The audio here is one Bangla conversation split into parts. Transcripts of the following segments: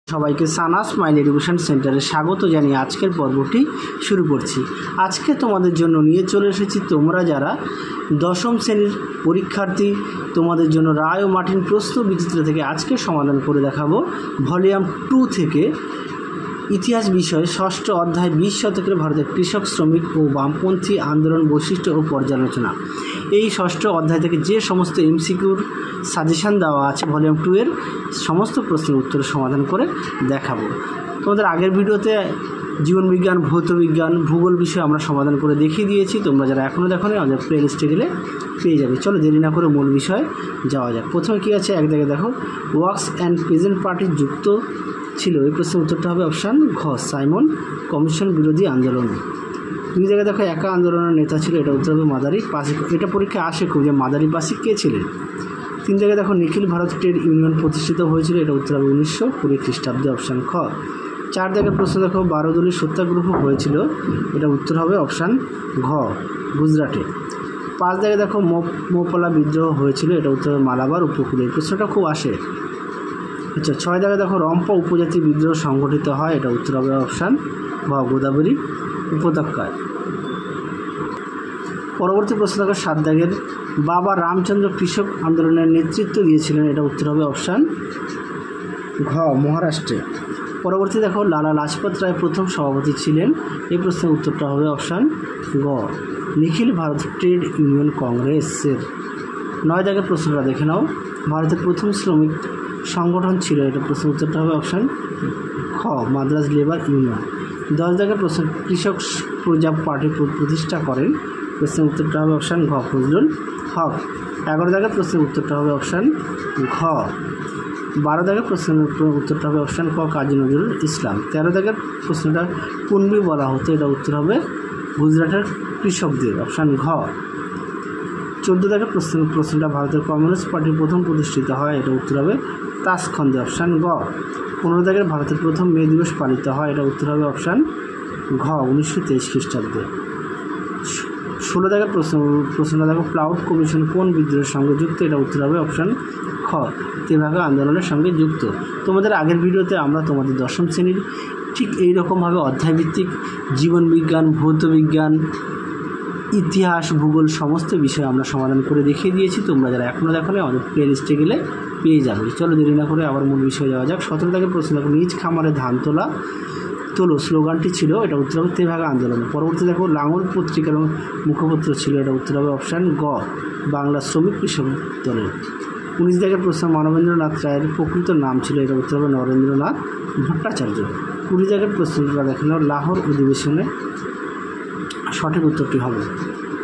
সবাইকে সানা স্মাইল এডুকেশন সেন্টারে স্বাগত জানিয়ে আজকের পর্বটি শুরু করছি। আজকে তোমাদের জন্য নিয়ে চলে এসেছি তোমরা যারা দশম শ্রেণীর পরীক্ষার্থী, তোমাদের জন্য রায় ও মার্টিন প্রশ্ন বিচিত্র থেকে আজকে সমাধান করে দেখাবো ভলিউম 2 থেকে ইতিহাস বিষয়ে ষষ্ঠ অধ্যায় 20 শতকের ভারতের কৃষক, শ্রমিক ও বামপন্থী আন্দোলন বৈশিষ্ট্য ও পর্যালোচনা। এই ষষ্ঠ অধ্যায় থেকে যে সমস্ত এমসিকিউর সাজেশান দেওয়া আছে ভলিউম 2 এর সমস্ত প্রশ্নের উত্তর সমাধান করে দেখাবো। তোমাদের আগের ভিডিওতে জীবনবিজ্ঞান, ভৌতবিজ্ঞান, ভূগোল বিষয়ে আমরা সমাধান করে দেখিয়ে দিয়েছি। তোমরা যারা এখনও দেখো নি আমাদের প্লে লিস্টে গেলে পেয়ে যাবে। চলো দেরি না করে মূল বিষয়ে যাওয়া যাক। প্রথমে কী আছে, এক জায়গায় দেখো ওয়ার্কস অ্যান্ড পেজেন্ট পার্টি যুক্ত ছিল। এই প্রশ্নের উত্তরটা হবে অপশান ঘ, সাইমন কমিশন বিরোধী আন্দোলন। দুই জায়গায় দেখো একা আন্দোলনের নেতা ছিল, এটা উত্তর হবে মাদারি পাসি। এটা পরীক্ষায় আসে খুব, যে মাদারি পাসি কে ছিলেন। তিন জায়গায় দেখো নিখিল ভারত ট্রেড ইউনিয়ন প্রতিষ্ঠিত হয়েছিল, এটা উত্তর হবে 1920 খ্রিস্টাব্দে, অপশান খ। চার জায়গায় প্রশ্ন দেখো 12 দলীয় সত্যাগ্রহ হয়েছিল, এটা উত্তর হবে অপশান ঘ, গুজরাটে। পাঁচ জায়গায় দেখো মোপালা বিদ্রোহ হয়েছিল, এটা উত্তর হবে মালাবার উপকূলে। এই প্রশ্নটা খুব আসে। আচ্ছা, ছয় জায়গায় দেখো রম্পা উপজাতি বিদ্রোহ সংগঠিত হয়, এটা উত্তর হবে অপশান ঘ, গোদাবরী উপত্যকায়। পরবর্তী প্রশ্ন দেখো সাত দাগের বাবা রামচন্দ্র কৃষক আন্দোলনের নেতৃত্ব দিয়েছিলেন, এটা উত্তর হবে অপশান ঘ, মহারাষ্ট্রে। পরবর্তী দেখো লালা লাজপত রায় প্রথম সভাপতি ছিলেন। এই প্রশ্নের উত্তরটা হবে অপশান গ, নিখিল ভারত ট্রেড ইউনিয়ন কংগ্রেসের। নয় দাগের প্রশ্নটা দেখে নাও, ভারতের প্রথম শ্রমিক সংগঠন ছিল, এটা প্রশ্নের উত্তরটা হবে অপশান খ, মাদ্রাজ লেবার ইউনিয়ন। 10 দাগের প্রশ্ন কৃষক প্রজা পার্টি প্রতিষ্ঠা করেন, প্রশ্নের উত্তরটা হবে অপশান ঘ, ফজলুল হক। 11 দাগের প্রশ্নের উত্তরটা হবে অপশান ঘ। 12 দাগের প্রশ্নের উত্তরটা হবে অপশান ক, কাজী নজরুল ইসলাম। 13 দাগের প্রশ্নটা কুনবি বলা হতো, এটা উত্তর হবে গুজরাটের কৃষকদের, অপশান ঘ। 14 দাগের প্রশ্নটা ভারতের কমিউনিস্ট পার্টি প্রথম প্রতিষ্ঠিত হয়, এটা উত্তর হবে তাসখন্দে, অপশান গ। 15 দাগের ভারতের প্রথম মে দিবস পালিত হয়, এটা উত্তর হবে অপশান ঘ, 1923 খ্রিস্টাব্দে। 16 দাগের প্রশ্নটা দেখো প্লাউড কমিশন কোন বিদ্রোহের সঙ্গে যুক্ত, এটা উত্তর হবে অপশান খ, তেভাগা আন্দোলনের সঙ্গে যুক্ত। তোমাদের আগের ভিডিওতে আমরা তোমাদের দশম শ্রেণীর ঠিক এই রকমভাবে অধ্যায়ভিত্তিক জীবনবিজ্ঞান, ভৌতবিজ্ঞান, ইতিহাস, ভূগোল সমস্ত বিষয় আমরা সমাধান করে দেখিয়ে দিয়েছি। তোমরা যারা এখনও দেখো না আমাদের প্লে লিস্টে গেলে পেয়ে যাবে। চলো দেরি না করে আবার মূল বিষয়ে যাওয়া যাক। 17 দাগের প্রশ্ন দেখো নিজ খামারে ধান তোলো স্লোগানটি ছিল, এটা উত্তর হবে তেভাগা আন্দোলন। পরবর্তী দেখো লাঙল পত্রিকার মুখপত্র ছিল, এটা উত্তর হবে অপশান গ, বাংলা শ্রমিক কৃষক দলের। 19 দাগের প্রশ্ন মানবেন্দ্রনাথ রায়ের প্রকৃত নাম ছিল, এটা উত্তর হবে নরেন্দ্রনাথ ভট্টাচার্য। 20 দাগের প্রশ্নটা দেখে নাও লাহোর অধিবেশনে সঠিক উত্তরটি হবে।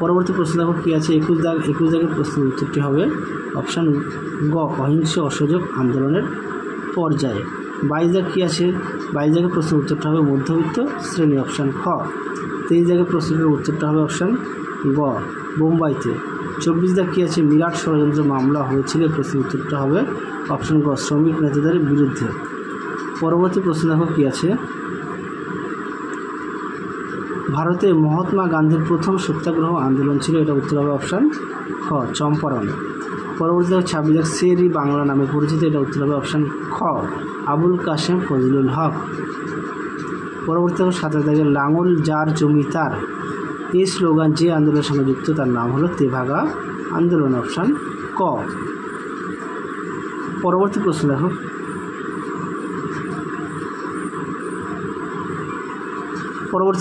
পরবর্তী প্রশ্ন দেখো কী আছে, 21 দাগের প্রশ্নের উত্তরটি হবে অপশান গ, অহিংস অসহযোগ আন্দোলনের পর্যায়ে। 22 দাগ কী আছে, 22 দাগের প্রশ্নের উত্তরটা হবে মধ্যবিত্ত শ্রেণী, অপশান খ। 23 দাগের প্রশ্নের উত্তরটা হবে অপশান গ, বোম্বাইতে। 24 দাগ কী আছে, মিরাট ষড়যন্ত্র মামলা হয়েছিল, প্রশ্নের উত্তরটা হবে অপশান গ, শ্রমিক নেতাদের বিরুদ্ধে। পরবর্তী প্রশ্ন দেখো কী আছে, ভারতে মহাত্মা গান্ধীর প্রথম সত্যাগ্রহ আন্দোলন ছিল, এটা উত্তর হবে অপশান খ, চম্পারণ। পরবর্তী 26 দাগ শেরি বাংলা নামে পরিচিত, এটা উত্তর হবে অপশান খ, আবুল কাশেম ফজলুল হক। পরবর্তী 27 দাগের লাঙল যার জমি তার, এই স্লোগান যে আন্দোলনের সঙ্গে যুক্ত তার নাম হলো তেভাগা আন্দোলন, অপশান ক। পরবর্তী প্রশ্ন দেখো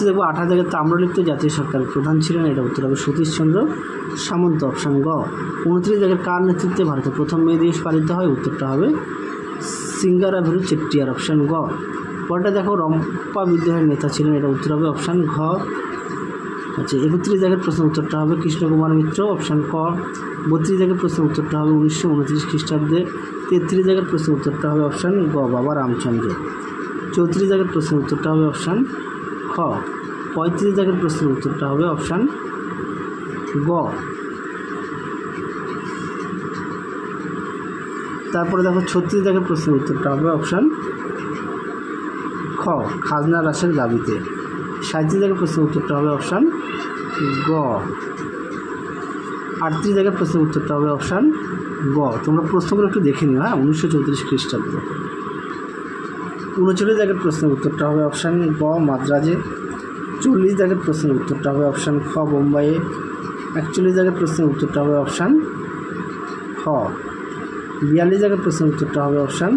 দেখবো 28 দাগের তাম্রলিপ্ত জাতীয় সরকারের প্রধান ছিলেন, এটা উত্তর হবে সতীশচন্দ্র সামন্ত, অপশান গ। 29 দাগের কার নেতৃত্বে ভারতের প্রথম মে দিবস পালিত হয়, উত্তরটা হবে সিঙ্গারাভেরু চেট্টিয়ার, অপশান গ। পরটা দেখো রম্পা বিদ্রোহের নেতা ছিলেন, এটা উত্তর হবে অপশান ঘ। আচ্ছা, 31 দাগের প্রশ্নের উত্তরটা হবে কৃষ্ণকুমার মিত্র, অপশান ক। 32 দাগের প্রশ্নের উত্তরটা হবে 1929 খ্রিস্টাব্দে। 33 দাগের প্রশ্নের উত্তরটা হবে অপশান গ, বাবা রামচন্দ্র। 34 দাগের প্রশ্নের উত্তরটা হবে অপশান খ। 35 দাগের প্রশ্নের উত্তরটা হবে অপশান গ। তারপরে দেখো 36 দাগের প্রশ্নের উত্তরটা হবে অপশান খ, খাজনা হ্রাসের দাবিতে। 37 দাগের প্রশ্নের উত্তরটা হবে অপশান গ। 38 দাগের প্রশ্নের উত্তরটা হবে অপশান গ। তোমরা প্রশ্নগুলো একটু দেখে নিও, হ্যাঁ, 1934 খ্রিস্টাব্দ। 39 দাগের প্রশ্নের উত্তরটা হবে অপশান গ মাদ্রাজে। 40 দাগের প্রশ্নের উত্তরটা হবে অপশান খ বোম্বাইয়ে। 41 দাগের প্রশ্নের উত্তরটা হবে অপশান খ। 42 দাগের প্রশ্নের উত্তরটা হবে অপশান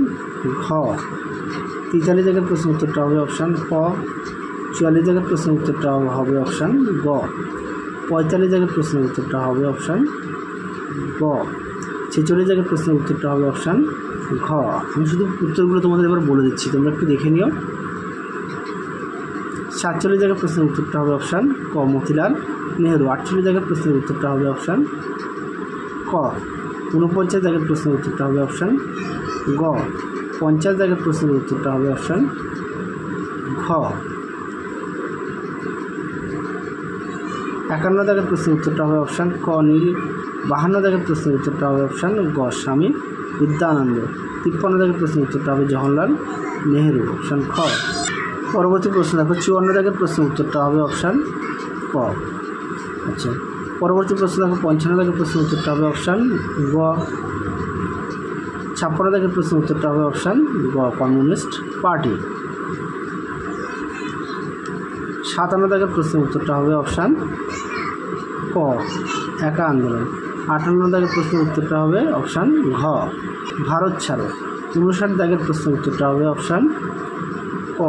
ঘ। 43 দাগের প্রশ্নের উত্তরটা হবে অপশান ক। 44 দাগের প্রশ্নের উত্তরটা হবে অপশান গ। 45 দাগের প্রশ্নের উত্তরটা হবে অপশান গ। 46 দাগের প্রশ্নের উত্তরটা হবে অপশান ঘ। আমি শুধু উত্তরগুলো তোমাদের এবার বলে দিচ্ছি, তোমরা একটু দেখে নিও। 47 দাগের প্রশ্নের উত্তরটা হবে অপশান ক মতিলাল নেহেরু। 48 দাগের প্রশ্নের উত্তরটা হবে অপশান ক। 49 দাগের প্রশ্নের উত্তরটা হবে অপশান গ। 50 দাগের প্রশ্নের উত্তরটা হবে অপশান ঘ। 51 দাগের প্রশ্নের উত্তরটা হবে অপশান ক নীল। 52 দাগের প্রশ্নের উত্তরটা হবে অপশান গ স্বামী বিদ্যানন্দ। 53 দাগের প্রশ্নের উত্তরটা হবে জওহরলাল নেহেরু অপশান খ। পরবর্তী প্রশ্ন দেখো 54 দাগের প্রশ্নের উত্তরটা হবে অপশান ক। আচ্ছা, পরবর্তী প্রশ্ন দেখো 55 দাগের প্রশ্নের উত্তরটা হবে অপশান গ। 56 দাগের প্রশ্নের উত্তরটা হবে অপশান গ কমিউনিস্ট পার্টি। 57 দাগের প্রশ্নের উত্তরটা হবে অপশান ক একা আন্দোলন। 58 দাগের প্রশ্নের উত্তরটা হবে অপশান ঘ ভারত ছাড়ো। 59 দাগের প্রশ্নের উত্তরটা হবে অপশান ক।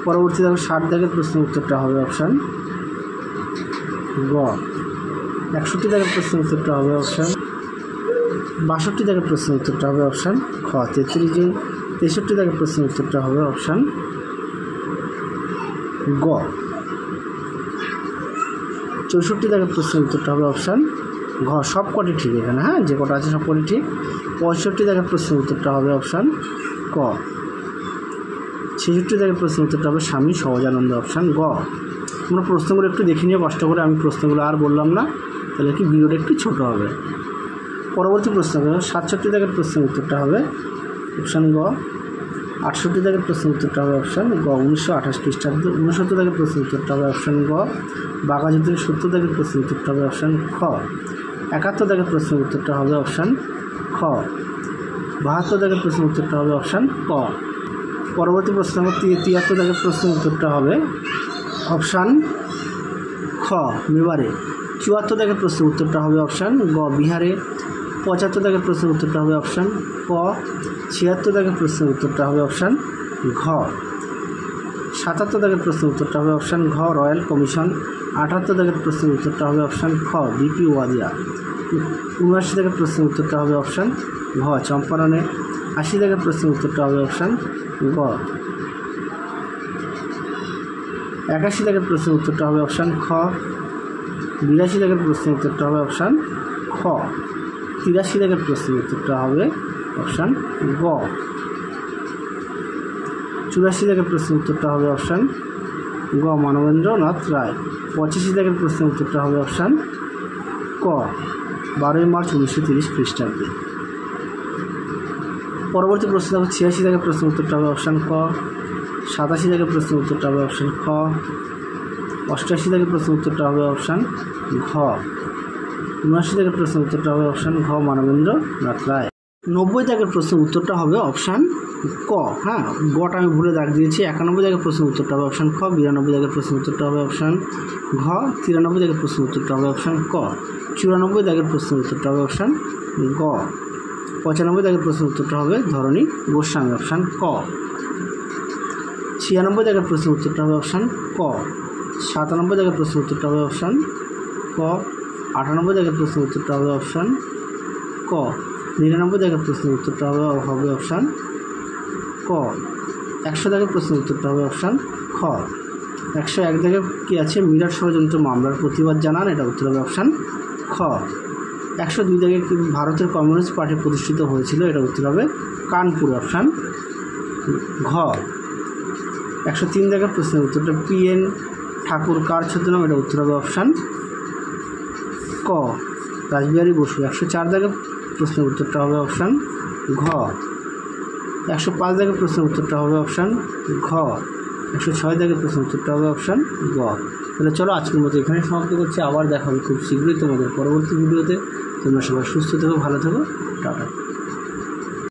পরবর্তী দেখো 60 দাগের প্রশ্নের উত্তরটা হবে অপশান গ। 61 দাগের প্রশ্নের উত্তরটা হবে অপশান 62 দাগের প্রশ্নের উত্তরটা হবে অপশান খ 33 জুন। 63 দাগের প্রশ্নের উত্তরটা হবে অপশান গ। 64 দাগের প্রশ্নের উত্তরটা হবে অপশান ঘ। সব কটি ঠিক এখানে, হ্যাঁ যে কটা আছে সব কটি ঠিক। 65 দাগের প্রশ্নের উত্তরটা হবে অপশান ক। 66 দাগের প্রশ্নের উত্তরটা হবে স্বামী সহজানন্দ অপশান গ। তোমরা প্রশ্নগুলো একটু দেখে নিও কষ্ট করে, আমি প্রশ্নগুলো আর বললাম না, তাহলে কি ভিডিওটা একটু ছোটো হবে। পরবর্তী প্রশ্ন 67 দাগের প্রশ্নের উত্তরটা হবে অপশান গ। 68 দাগের প্রশ্নের উত্তরটা হবে অপশান গ 1928 খ্রিস্টাব্দ। 69 দাগের প্রশ্নের উত্তরটা হবে অপশান গ। বাঘা যুদ্ধের 70 দাগের প্রশ্নের উত্তরটা হবে অপশান খ। 71 দাগের প্রশ্নের উত্তরটা হবে অপশান খ। 72 দাগের প্রশ্নের উত্তরটা হবে অপশান ক। পরবর্তী প্রশ্ন 73 দাগের প্রশ্নের উত্তরটা হবে অপশান খ মেবারে। 74 দাগের প্রশ্নের উত্তরটা হবে অপশান গ বিহারে। 75 দাগের প্রশ্নের উত্তরটা হবে অপশান ক। 76 দাগের প্রশ্নের উত্তরটা হবে অপশান ঘ। 77 দাগের প্রশ্নের উত্তরটা হবে অপশান ঘ রয়্যাল কমিশন। 78 দাগের প্রশ্নের উত্তরটা হবে অপশান খ বিপি ওয়াদিয়া। 79 দাগের প্রশ্নের উত্তরটা হবে অপশান ঘ চম্পারণে। 80 দাগের প্রশ্নের উত্তরটা হবে অপশান গ। 81 দাগের প্রশ্নের উত্তরটা হবে অপশান খ। 82 দাগের প্রশ্নের উত্তরটা হবে অপশান খ। 83 দাগের প্রশ্নের উত্তরটা হবে অপশান গ। 84 দাগের প্রশ্নের উত্তরটা হবে অপশান গ মানবেন্দ্রনাথ রায়। 85 দাগের প্রশ্নের উত্তরটা হবে অপশান ক 12 মার্চ 1930 খ্রিস্টাব্দে। পরবর্তী প্রশ্ন দেখো 86 দাগের প্রশ্নের উত্তরটা হবে অপশান ক। 87 দাগের প্রশ্নের উত্তরটা হবে অপশান খ। 88 দাগের প্রশ্নের উত্তরটা হবে অপশান ঘ। 79 দাগের প্রশ্নের উত্তরটা হবে অপশান ঘ মানবেন্দ্রনাথ রায়। 90 দাগের প্রশ্নের উত্তরটা হবে অপশান ক, হ্যাঁ গটা আমি ভুলে দাগ দিয়েছি। 91 দাগের প্রশ্নের উত্তরটা হবে অপশান খ। 92 দাগের প্রশ্নের উত্তরটা হবে অপশান ঘ। 93 দাগের প্রশ্নের উত্তরটা হবে অপশান ক। 94 দাগের প্রশ্নের উত্তরটা হবে অপশান গ। 95 দাগের প্রশ্নের উত্তরটা হবে ধরণী গোস্বামী অপশান ক। 96 দাগের প্রশ্নের উত্তরটা হবে অপশান ক। 97 দাগের প্রশ্নের উত্তরটা হবে অপশান ক। 98 দাগের প্রশ্নের উত্তরটা হবে অপশান ক। 99 দাগের প্রশ্নের উত্তরটা হবে অপশান ক। 100 দাগের প্রশ্নের উত্তরটা হবে অপশান খ। 101 দাগে কী আছে মিরাট ষড়যন্ত্র মামলার প্রতিবাদ জানান, এটা উত্তর হবে অপশান খ। 102 দাগে ভারতের কমিউনিস্ট পার্টি প্রতিষ্ঠিত হয়েছিল, এটা উত্তর হবে কানপুর অপশান ঘ। 103 দাগের প্রশ্নের উত্তরটা PN ঠাকুর কার ছদ্মনাম, এটা উত্তর হবে অপশান ক রাসবিহারী বসু। 104 দাগের প্রশ্নের উত্তরটা হবে অপশান ঘ। 105 দাগের প্রশ্নের উত্তরটা হবে অপশান ঘ। 106 দাগের প্রশ্নের উত্তরটা হবে অপশান গ। তাহলে চলো আজকের মতো এখানে সমাপ্ত করছি, আবার দেখা হবে খুব শীঘ্রই তোমাদের পরবর্তী ভিডিওতে। তোমরা সবাই সুস্থ থেকো, ভালো থেকো, টাটা।